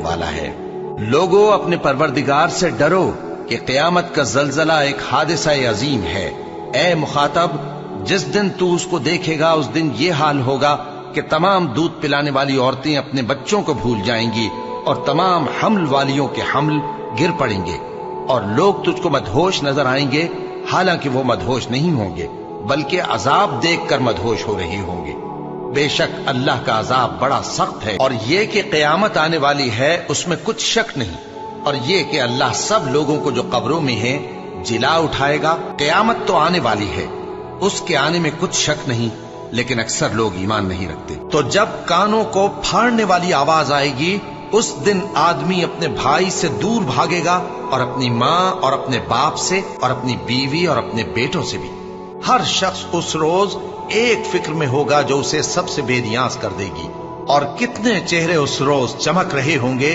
والا ہے۔ لوگو اپنے پروردگار سے ڈرو کہ قیامت کا زلزلہ ایک حادثہ عظیم ہے۔ اے مخاطب، جس دن تو اس کو دیکھے گا اس دن یہ حال ہوگا کہ تمام دودھ پلانے والی عورتیں اپنے بچوں کو بھول جائیں گی اور تمام حمل والیوں کے حمل گر پڑیں گے، اور لوگ تجھ کو مدہوش نظر آئیں گے، حالانکہ وہ مدہوش نہیں ہوں گے بلکہ عذاب دیکھ کر مدہوش ہو رہے ہوں گے۔ بے شک اللہ کا عذاب بڑا سخت ہے، اور یہ کہ قیامت آنے والی ہے اس میں کچھ شک نہیں، اور یہ کہ اللہ سب لوگوں کو جو قبروں میں ہیں جلا اٹھائے گا۔ قیامت تو آنے والی ہے، اس کے آنے میں کچھ شک نہیں، لیکن اکثر لوگ ایمان نہیں رکھتے۔ تو جب کانوں کو پھاڑنے والی آواز آئے گی اس دن آدمی اپنے بھائی سے دور بھاگے گا، اور اپنی ماں اور اپنے باپ سے اور اپنی بیوی اور اپنے بیٹوں سے بھی۔ ہر شخص اس روز ایک فکر میں ہوگا جو اسے سب سے بے نیاز کر دے گی، اور کتنے چہرے اس روز چمک رہے ہوں گے